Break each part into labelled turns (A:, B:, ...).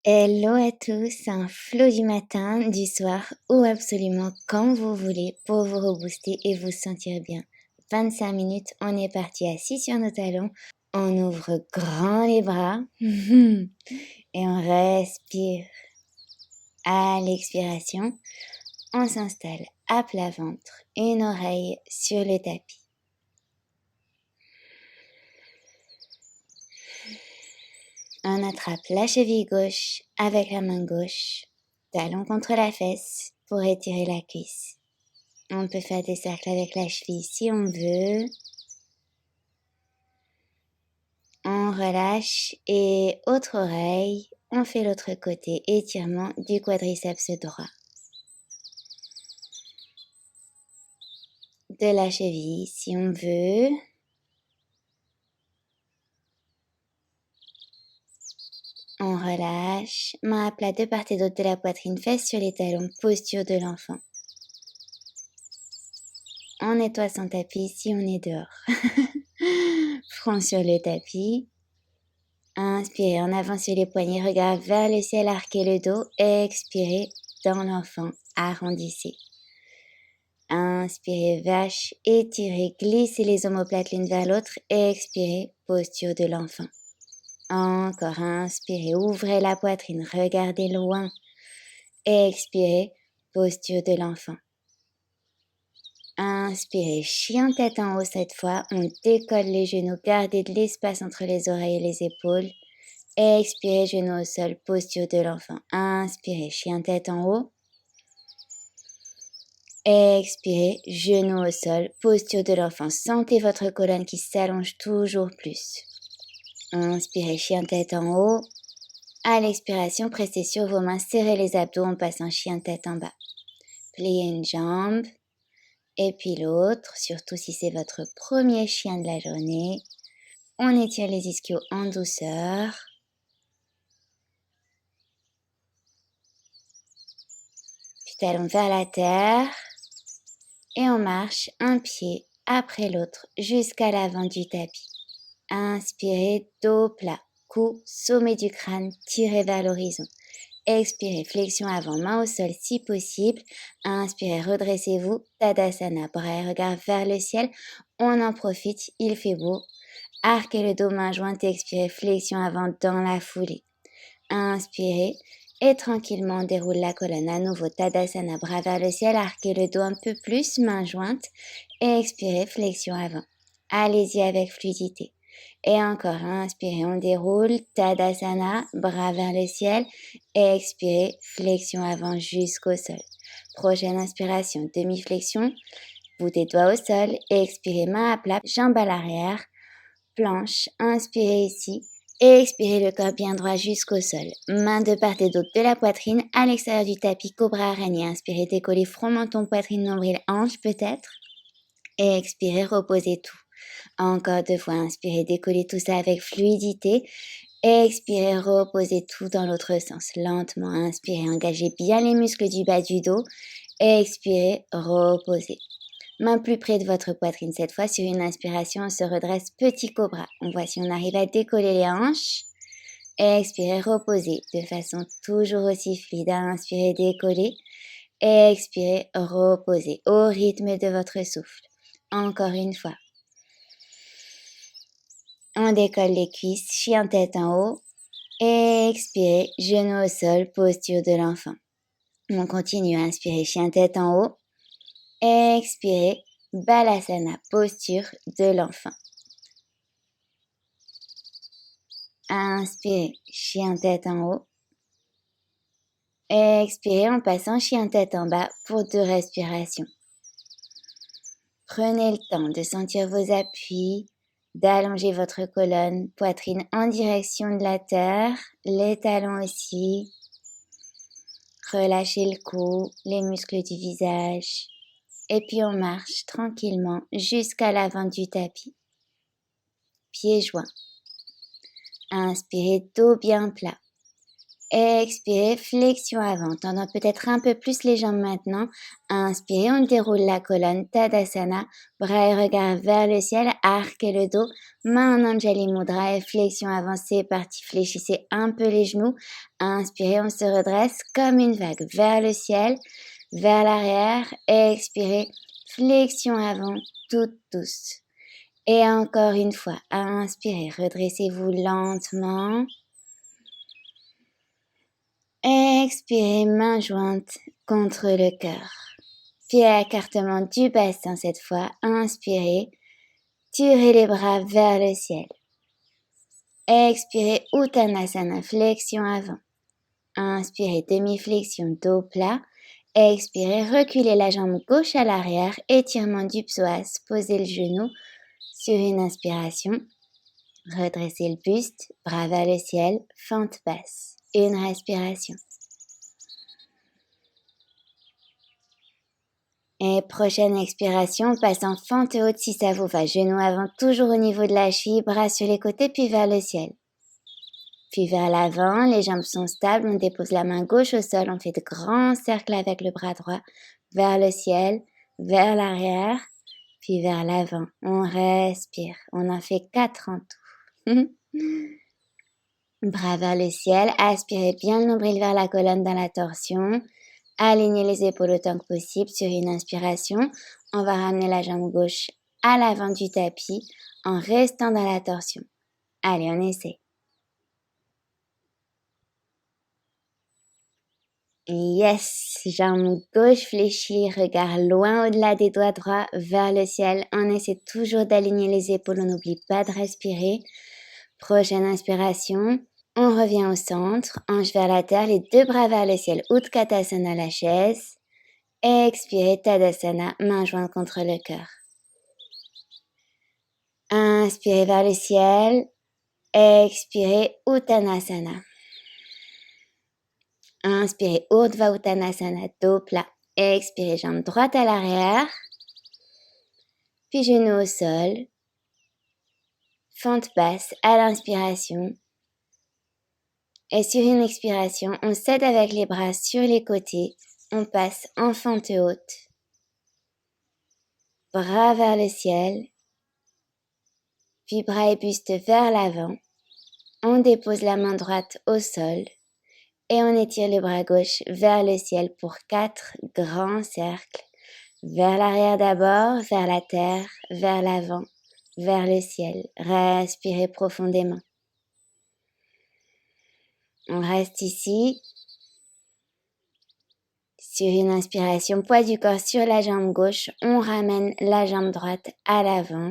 A: Hello à tous, un flow du matin, du soir ou absolument quand vous voulez pour vous rebooster et vous sentir bien. 25 minutes, on est parti assis sur nos talons, on ouvre grand les bras et on respire. À l'expiration, on s'installe à plat ventre, une oreille sur le tapis. On attrape la cheville gauche avec la main gauche, talon contre la fesse pour étirer la cuisse. On peut faire des cercles avec la cheville si on veut. On relâche et autre oreille, on fait l'autre côté, étirement du quadriceps droit. De la cheville si on veut. On relâche, main à plat de part et d'autre de la poitrine, fesses sur les talons, posture de l'enfant. On nettoie son tapis si on est dehors. Front sur le tapis. Inspirez en avant sur les poignets, regard vers le ciel, arquez le dos. Expirez dans l'enfant, arrondissez. Inspirez, vache, étirez, glissez les omoplates l'une vers l'autre. Expirez, posture de l'enfant. Encore, inspirez, ouvrez la poitrine, regardez loin. Expirez, posture de l'enfant. Inspirez, chien tête en haut cette fois, on décolle les genoux, gardez de l'espace entre les oreilles et les épaules. Expirez, genoux au sol, posture de l'enfant. Inspirez, chien tête en haut. Expirez, genoux au sol, posture de l'enfant. Sentez votre colonne qui s'allonge toujours plus. Inspirez, chien tête en haut. À l'expiration, pressez sur vos mains, serrez les abdos en passant chien tête en bas. Pliez une jambe et puis l'autre, surtout si c'est votre premier chien de la journée. On étire les ischios en douceur. Puis talon vers la terre. Et on marche un pied après l'autre jusqu'à l'avant du tapis. Inspirez, dos plat, cou, sommet du crâne, tirez vers l'horizon. Expirez, flexion avant, main au sol si possible. Inspirez, redressez-vous, Tadasana, bras et regard vers le ciel. On en profite, il fait beau. Arquez le dos, main jointe, expirez, flexion avant dans la foulée. Inspirez. Et tranquillement, on déroule la colonne à nouveau, Tadasana, bras vers le ciel, arquez le dos un peu plus, main jointe, et expirez, flexion avant. Allez-y avec fluidité. Et encore, inspirez, on déroule, Tadasana, bras vers le ciel, et expirez, flexion avant jusqu'au sol. Prochaine inspiration, demi-flexion, bout des doigts au sol, et expirez, main à plat, jambes à l'arrière, planche, inspirez ici, et expirez le corps bien droit jusqu'au sol. Main de part et d'autre de la poitrine, à l'extérieur du tapis, cobra araignée. Inspirez, décollez front, menton, poitrine, nombril, hanche peut-être. Et expirez, reposez tout. Encore 2 fois, inspirez, décollez tout ça avec fluidité. Et expirez, reposez tout dans l'autre sens. Lentement, inspirez, engagez bien les muscles du bas du dos. Et expirez, reposez. Main plus près de votre poitrine cette fois. Sur une inspiration, on se redresse, petit cobra. On voit si on arrive à décoller les hanches. Expirez, reposez de façon toujours aussi fluide. Inspirez, décollez. Expirez, reposez au rythme de votre souffle. Encore une fois. On décolle les cuisses, chien tête en haut. Expirez, genoux au sol, posture de l'enfant. On continue, inspirez, chien tête en haut. Expirez, Balasana, posture de l'enfant. Inspirez, chien tête en haut. Expirez en passant chien tête en bas pour 2 respirations. Prenez le temps de sentir vos appuis, d'allonger votre colonne, poitrine en direction de la terre, les talons aussi. Relâchez le cou, les muscles du visage. Et puis on marche tranquillement jusqu'à l'avant du tapis. Pieds joints. Inspirez, dos bien plat. Expirez, flexion avant. Tendant peut-être un peu plus les jambes maintenant. Inspirez, on déroule la colonne, Tadasana. Bras et regard vers le ciel, arquez le dos. Main en Anjali Mudra et flexion avant. C'est parti, fléchissez un peu les genoux. Inspirez, on se redresse comme une vague vers le ciel, vers l'arrière. Expirez, flexion avant, toute douce. Et encore une fois, inspirez, redressez-vous lentement. Expirez, main jointe contre le cœur. Pied à écartement du bassin cette fois. Inspirez, tirez les bras vers le ciel. Expirez, Uttanasana, flexion avant. Inspirez, demi-flexion, dos plat. Expirez, reculez la jambe gauche à l'arrière, étirement du psoas, posez le genou sur une inspiration. Redressez le buste, bras vers le ciel, fente basse. Une respiration. Et prochaine expiration, on passe en fente haute si ça vous va. Genoux avant, toujours au niveau de la cheville, bras sur les côtés, puis vers le ciel. Puis vers l'avant, les jambes sont stables, on dépose la main gauche au sol, on fait de grands cercles avec le bras droit, vers le ciel, vers l'arrière, puis vers l'avant. On respire, on en fait 4 en tout. Bras vers le ciel, aspirez bien le nombril vers la colonne dans la torsion. Alignez les épaules autant que possible sur une inspiration. On va ramener la jambe gauche à l'avant du tapis en restant dans la torsion. Allez, on essaie. Yes, jambe gauche fléchie, regard loin au-delà des doigts droits vers le ciel. On essaie toujours d'aligner les épaules, on n'oublie pas de respirer. Prochaine inspiration. On revient au centre, hanche vers la terre, les deux bras vers le ciel, Utkatasana, la chaise. Expirez, Tadasana, main jointe contre le cœur. Inspirez vers le ciel. Expirez, Uttanasana. Inspirez, Urdhva Uttanasana, dos plat. Expirez, jambe droite à l'arrière. Puis genoux au sol. Fente basse à l'inspiration. Et sur une expiration, on s'aide avec les bras sur les côtés. On passe en fente haute. Bras vers le ciel. Puis bras et buste vers l'avant. On dépose la main droite au sol. Et on étire le bras gauche vers le ciel pour 4 grands cercles. Vers l'arrière d'abord, vers la terre, vers l'avant, vers le ciel. Respirez profondément. On reste ici. Sur une inspiration, poids du corps sur la jambe gauche, on ramène la jambe droite à l'avant.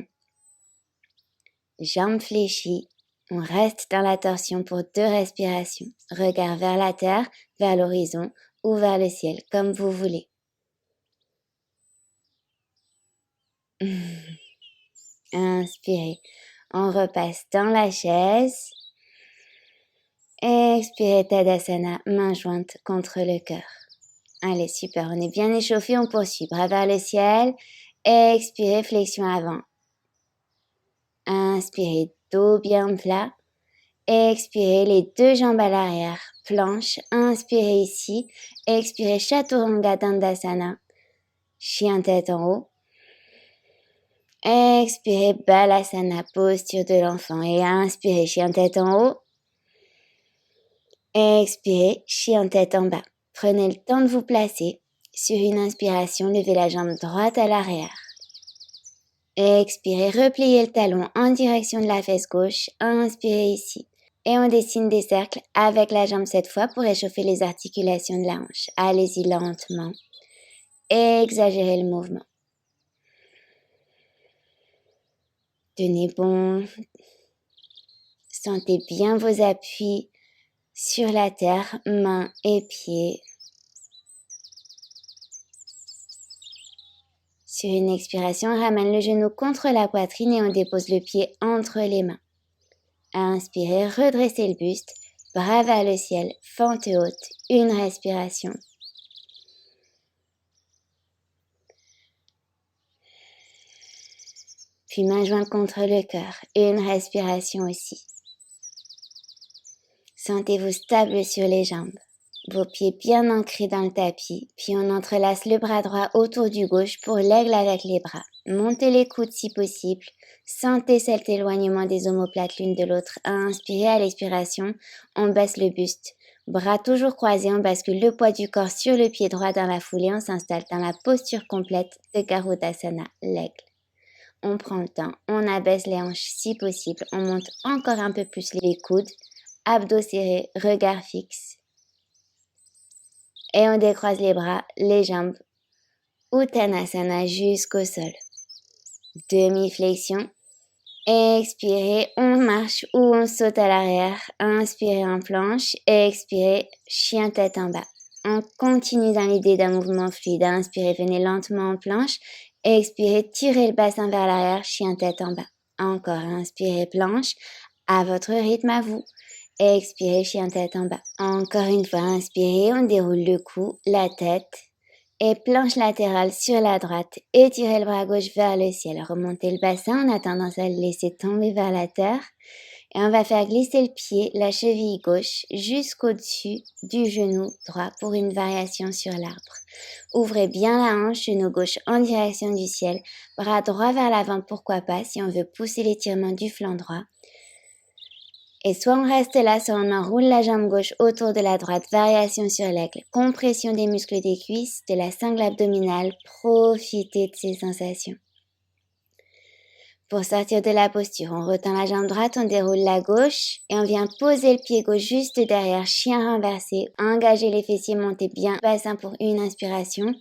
A: Jambe fléchie. On reste dans la torsion pour 2 respirations. Regard vers la terre, vers l'horizon ou vers le ciel, comme vous voulez. Inspirez. On repasse dans la chaise. Expirez, Tadasana, main jointe contre le cœur. Allez, super, on est bien échauffé, on poursuit. Bras vers le ciel. Expirez, flexion avant. Inspirez, dos bien plat. Expirez, les 2 jambes à l'arrière. Planche, inspirez ici. Expirez, Chaturanga Dandasana. Chien tête en haut. Expirez, Balasana, posture de l'enfant. Et inspirez, chien tête en haut. Expirez, chien tête en bas. Prenez le temps de vous placer. Sur une inspiration, levez la jambe droite à l'arrière. Expirez, repliez le talon en direction de la fesse gauche. Inspirez ici. Et on dessine des cercles avec la jambe cette fois pour réchauffer les articulations de la hanche. Allez-y lentement. Exagérez le mouvement. Tenez bon. Sentez bien vos appuis sur la terre, mains et pieds. Sur une expiration, on ramène le genou contre la poitrine et on dépose le pied entre les mains. Inspirez, redressez le buste, bras vers le ciel, fente haute, une respiration. Puis main jointe contre le cœur, une respiration aussi. Sentez-vous stable sur les jambes, vos pieds bien ancrés dans le tapis, puis on entrelace le bras droit autour du gauche pour l'aigle avec les bras. Montez les coudes si possible, sentez cet éloignement des omoplates l'une de l'autre. Inspirez à l'expiration, on baisse le buste. Bras toujours croisés, on bascule le poids du corps sur le pied droit dans la foulée, on s'installe dans la posture complète de Garudasana, l'aigle. On prend le temps, on abaisse les hanches si possible, on monte encore un peu plus les coudes, abdos serrés, regard fixe. Et on décroise les bras, les jambes, Uttanasana jusqu'au sol. Demi-flexion. Expirez, on marche ou on saute à l'arrière. Inspirez en planche. Expirez, chien tête en bas. On continue dans l'idée d'un mouvement fluide. Inspirez, venez lentement en planche. Expirez, tirez le bassin vers l'arrière, chien tête en bas. Encore, inspirez, planche, à votre rythme à vous. Expirez, chien tête en bas. Encore une fois, inspirez, on déroule le cou, la tête. Et planche latérale sur la droite. Étirez le bras gauche vers le ciel. Remontez le bassin, on a tendance à le laisser tomber vers la terre. Et on va faire glisser le pied, la cheville gauche, jusqu'au-dessus du genou droit pour une variation sur l'arbre. Ouvrez bien la hanche, genou gauche en direction du ciel. Bras droit vers l'avant, pourquoi pas, si on veut pousser l'étirement du flanc droit. Et soit on reste là, soit on enroule la jambe gauche autour de la droite, variation sur l'aigle, compression des muscles des cuisses, de la sangle abdominale, profitez de ces sensations. Pour sortir de la posture, on retend la jambe droite, on déroule la gauche et on vient poser le pied gauche juste derrière, chien renversé, engagez les fessiers, montez bien, bassin pour une inspiration.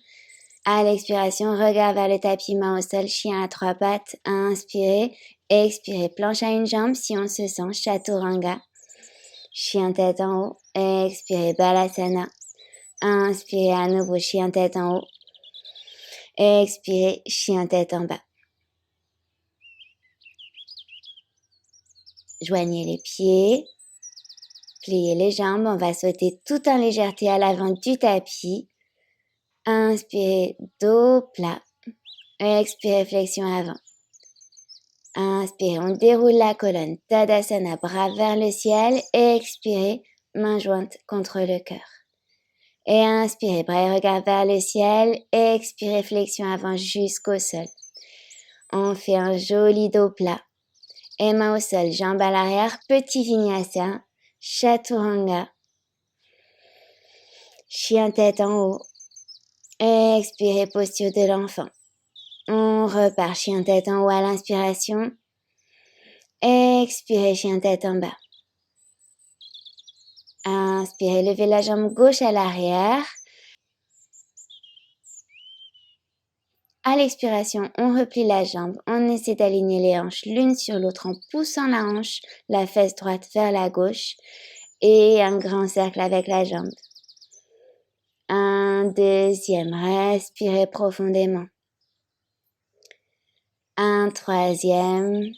A: À l'expiration, regard vers le tapis, main au sol, chien à trois pattes, inspirez. Expirez, planche à une jambe si on se sent, chaturanga. Chien tête en haut. Expirez, balasana. Inspirez à nouveau, chien tête en haut. Expirez, chien tête en bas. Joignez les pieds. Pliez les jambes. On va sauter tout en légèreté à l'avant du tapis. Inspirez, dos plat. Expirez, flexion avant. Inspirez, on déroule la colonne, Tadasana, bras vers le ciel. Expirez, main jointe contre le cœur. Et inspirez, bras et regard vers le ciel. Expirez, flexion avant jusqu'au sol. On fait un joli dos plat. Et main au sol, jambes à l'arrière, petit vinyasa, chaturanga. Chien tête en haut. Expirez, posture de l'enfant. On repart, chien tête en haut à l'inspiration. Expirez, chien tête en bas. Inspirez, levez la jambe gauche à l'arrière. À l'expiration, on replie la jambe. On essaie d'aligner les hanches l'une sur l'autre en poussant la hanche, la fesse droite vers la gauche. Et un grand cercle avec la jambe. Un deuxième, respirez profondément. Un troisième.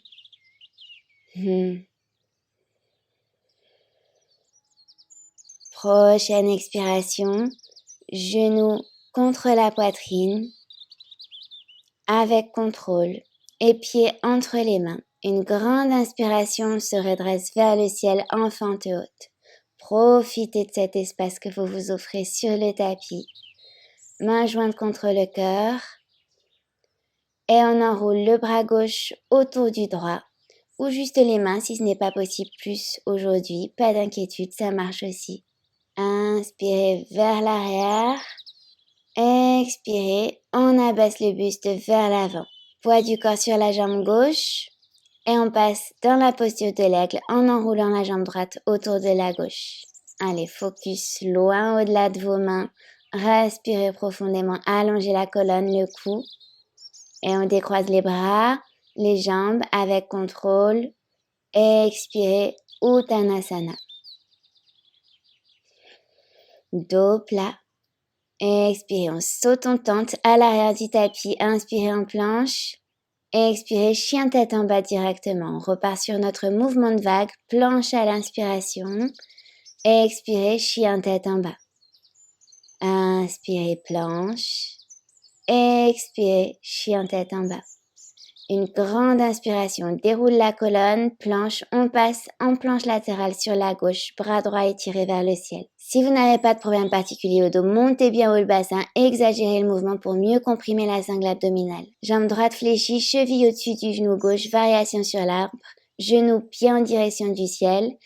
A: Prochaine expiration, genoux contre la poitrine, avec contrôle, et pieds entre les mains. Une grande inspiration se redresse vers le ciel en fente haute. Profitez de cet espace que vous vous offrez sur le tapis. Main jointe contre le cœur. Et on enroule le bras gauche autour du droit. Ou juste les mains si ce n'est pas possible plus aujourd'hui. Pas d'inquiétude, ça marche aussi. Inspirez vers l'arrière. Expirez, on abaisse le buste vers l'avant. Poids du corps sur la jambe gauche. Et on passe dans la posture de l'aigle en enroulant la jambe droite autour de la gauche. Allez, focus loin au-delà de vos mains. Respirez profondément, allongez la colonne, le cou. Et on décroise les bras, les jambes avec contrôle. Expirez, Uttanasana. Dos plat. Expirez, on saute en tente à l'arrière du tapis. Inspirez en planche. Expirez, chien tête en bas directement. On repart sur notre mouvement de vague. Planche à l'inspiration. Expirez, chien tête en bas. Inspirez, planche. Expirez, chien tête en bas. Une grande inspiration, déroule la colonne, planche, on passe en planche latérale sur la gauche, bras droit étiré vers le ciel. Si vous n'avez pas de problème particulier au dos, montez bien haut le bassin, exagérez le mouvement pour mieux comprimer la sangle abdominale. Jambe droite fléchie, cheville au-dessus du genou gauche, variation sur l'arbre, genou bien en direction du ciel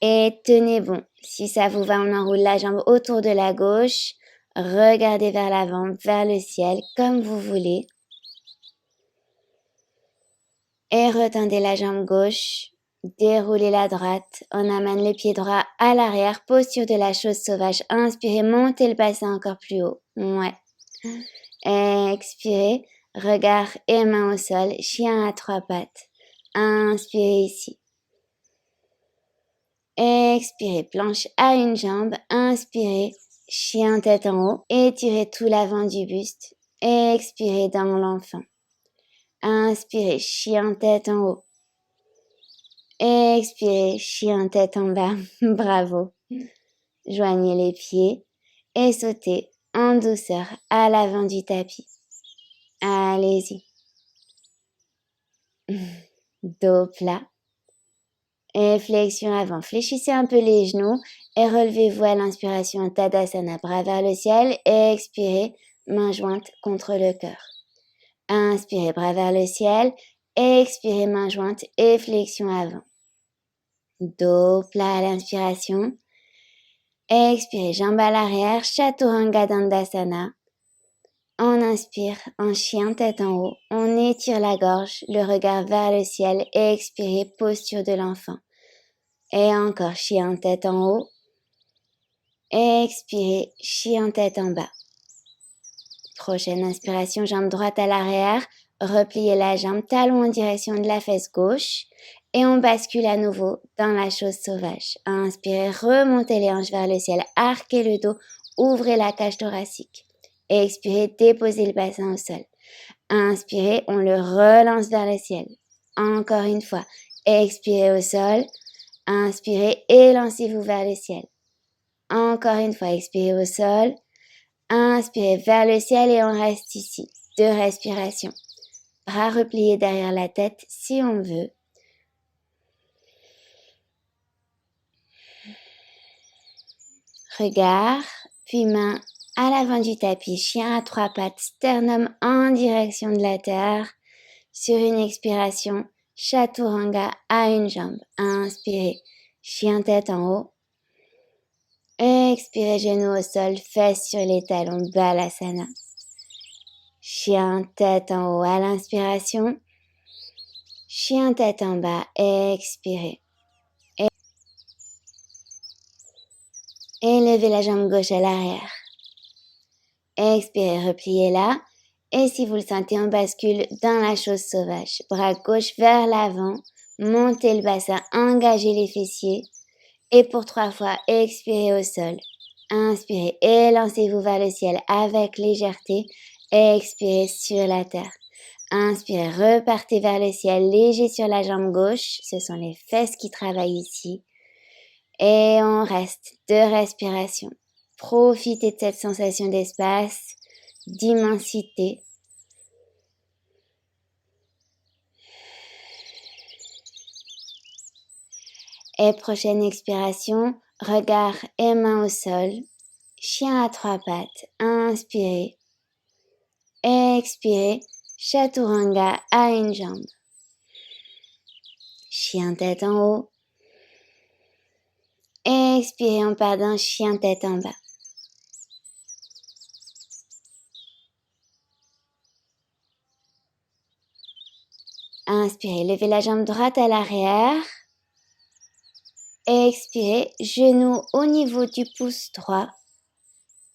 A: et tenez bon. Si ça vous va, on enroule la jambe autour de la gauche, regardez vers l'avant, vers le ciel, comme vous voulez. Et retendez la jambe gauche, déroulez la droite, on amène le pied droit à l'arrière, posture de la chose sauvage. Inspirez, montez le bassin encore plus haut. Ouais. Expirez, regard et main au sol, chien à 3 pattes. Inspirez ici. Expirez, planche à une jambe. Inspirez, chien tête en haut. Étirez tout l'avant du buste. Expirez dans l'enfant. Inspirez, chien tête en haut. Expirez, chien tête en bas. Bravo. Joignez les pieds et sautez en douceur à l'avant du tapis. Allez-y. Dos plat. Et flexion avant. Fléchissez un peu les genoux et relevez-vous à l'inspiration Tadasana, bras vers le ciel. Et expirez, main jointe contre le cœur. Inspirez, bras vers le ciel. Expirez, main jointe et flexion avant. Dos plat à l'inspiration. Expirez, jambes à l'arrière, Chaturanga Dandasana. On inspire en chien tête en haut. On étire la gorge, le regard vers le ciel. Et expirez, posture de l'enfant. Et encore chien tête en haut. Expirez, chien tête en bas. Prochaine inspiration, jambe droite à l'arrière. Repliez la jambe, talon en direction de la fesse gauche. Et on bascule à nouveau dans la chose sauvage. Inspirez, remontez les hanches vers le ciel, arquez le dos, ouvrez la cage thoracique. Expirez, déposez le bassin au sol. Inspirez, on le relance vers le ciel. Encore une fois, expirez au sol. Inspirez, élancez-vous vers le ciel. Encore une fois, expirez au sol. Inspirez vers le ciel et on reste ici. 2 respirations. Bras repliés derrière la tête si on veut. Regard, puis main à l'avant du tapis, chien à 3 pattes, sternum en direction de la terre. Sur une expiration, Chaturanga à une jambe. Inspirez, chien tête en haut. Expirez, genoux au sol, fesses sur les talons, Balasana. Chien tête en haut à l'inspiration. Chien tête en bas, expirez. Et levez la jambe gauche à l'arrière. Expirez, repliez-la. Et si vous le sentez, on bascule dans la chose sauvage. Bras gauche vers l'avant. Montez le bassin, engagez les fessiers. Et pour 3 fois, expirez au sol. Inspirez, élancez-vous vers le ciel avec légèreté. Expirez sur la terre. Inspirez, repartez vers le ciel, léger sur la jambe gauche. Ce sont les fesses qui travaillent ici. Et on reste 2 respirations. Profitez de cette sensation d'espace, d'immensité. Et prochaine expiration, regard et main au sol. Chien à 3 pattes. Inspirez. Expirez. Chaturanga à une jambe. Chien tête en haut. Expirez, on part d'un chien tête en bas. Inspirez, levez la jambe droite à l'arrière. Expirez, genou au niveau du pouce droit.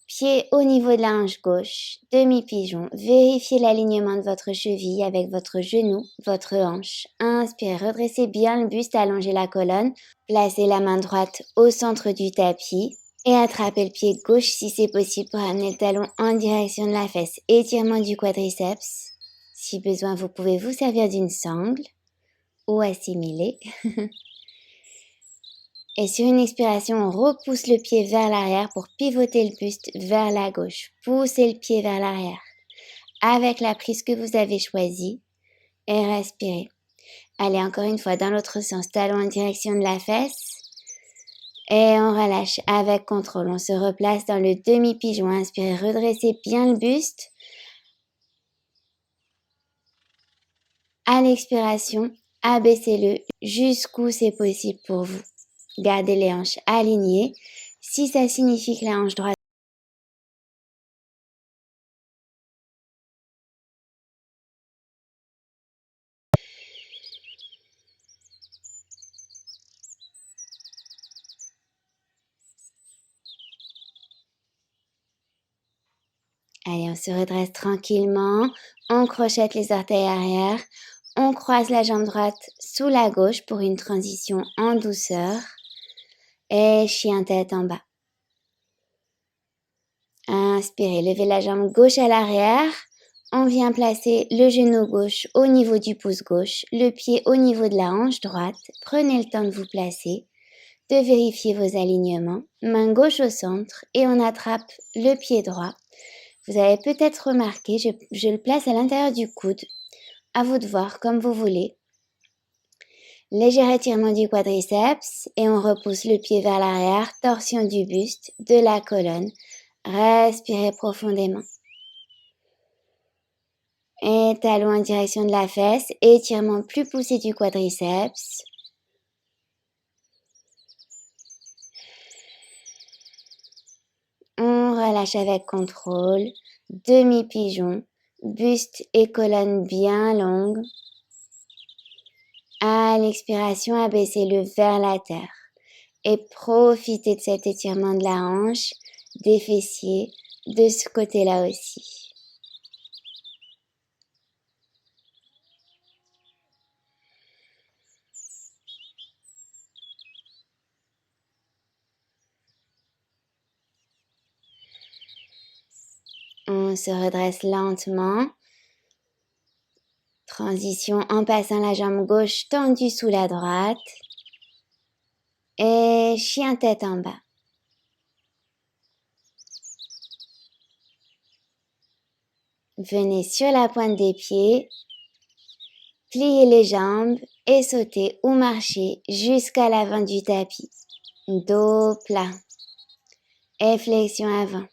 A: Pied au niveau de la hanche gauche, demi-pigeon. Vérifiez l'alignement de votre cheville avec votre genou, votre hanche. Inspirez, redressez bien le buste, allongez la colonne. Placez la main droite au centre du tapis et attrapez le pied gauche si c'est possible pour amener le talon en direction de la fesse. Étirement du quadriceps. Si besoin, vous pouvez vous servir d'une sangle ou assimiler. Et sur une expiration, on repousse le pied vers l'arrière pour pivoter le buste vers la gauche. Poussez le pied vers l'arrière. Avec la prise que vous avez choisie, et respirez. Allez, encore une fois, dans l'autre sens, talon en direction de la fesse. Et on relâche avec contrôle. On se replace dans le demi-pigeon. Inspirez, redressez bien le buste. À l'expiration, abaissez-le jusqu'où c'est possible pour vous. Gardez les hanches alignées. Si ça signifie que la hanche droite Allez, on se redresse tranquillement, on crochette les orteils arrière, on croise la jambe droite sous la gauche pour une transition en douceur et chien tête en bas. Inspirez, levez la jambe gauche à l'arrière, on vient placer le genou gauche au niveau du pouce gauche, le pied au niveau de la hanche droite, prenez le temps de vous placer, de vérifier vos alignements, main gauche au centre et on attrape le pied droit. Vous avez peut-être remarqué, je le place à l'intérieur du coude. À vous de voir comme vous voulez. Léger étirement du quadriceps et on repousse le pied vers l'arrière, torsion du buste, de la colonne. Respirez profondément. Et talon en direction de la fesse, étirement plus poussé du quadriceps. On relâche avec contrôle, demi-pigeon, buste et colonne bien longue. À l'expiration, abaissez-le vers la terre et profitez de cet étirement de la hanche, des fessiers, de ce côté-là aussi. On se redresse lentement. Transition en passant la jambe gauche tendue sous la droite. Et chien tête en bas. Venez sur la pointe des pieds. Pliez les jambes et sautez ou marchez jusqu'à l'avant du tapis. Dos plat. Et flexion avant.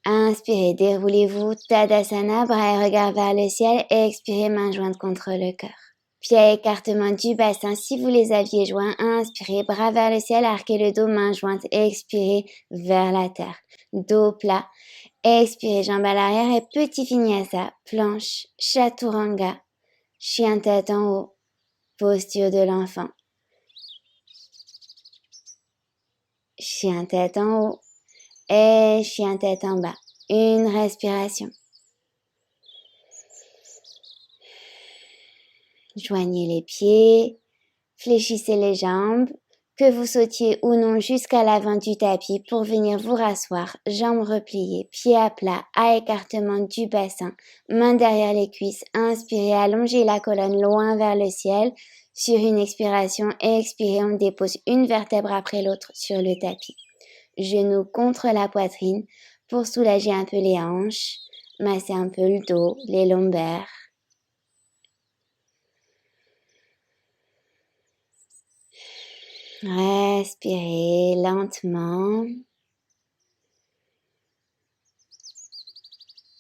A: Inspirez, déroulez-vous, Tadasana, bras et regard vers le ciel et expirez, mains jointes contre le cœur. Pieds à écartement du bassin, si vous les aviez joints, inspirez, bras vers le ciel, arquez le dos, mains jointes, expirez vers la terre. Dos plat, expirez, jambes à l'arrière et petit vinyasa, planche, chaturanga, chien tête en haut, posture de l'enfant. Chien tête en haut et chien tête en bas. Une respiration. Joignez les pieds, fléchissez les jambes, que vous sautiez ou non jusqu'à l'avant du tapis pour venir vous rasseoir, jambes repliées, pieds à plat, à écartement du bassin, mains derrière les cuisses, inspirez, allongez la colonne loin vers le ciel, sur une expiration et expirez, on dépose une vertèbre après l'autre sur le tapis. Genoux contre la poitrine pour soulager un peu les hanches, masser un peu le dos, les lombaires. Respirez lentement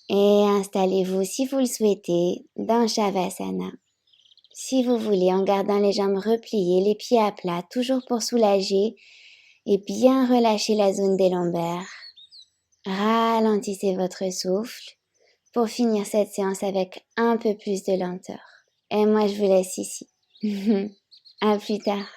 A: et installez-vous si vous le souhaitez dans Shavasana. Si vous voulez, en gardant les jambes repliées, les pieds à plat, toujours pour soulager et bien relâcher la zone des lombaires. Ralentissez votre souffle pour finir cette séance avec un peu plus de lenteur. Et moi, je vous laisse ici. À plus tard.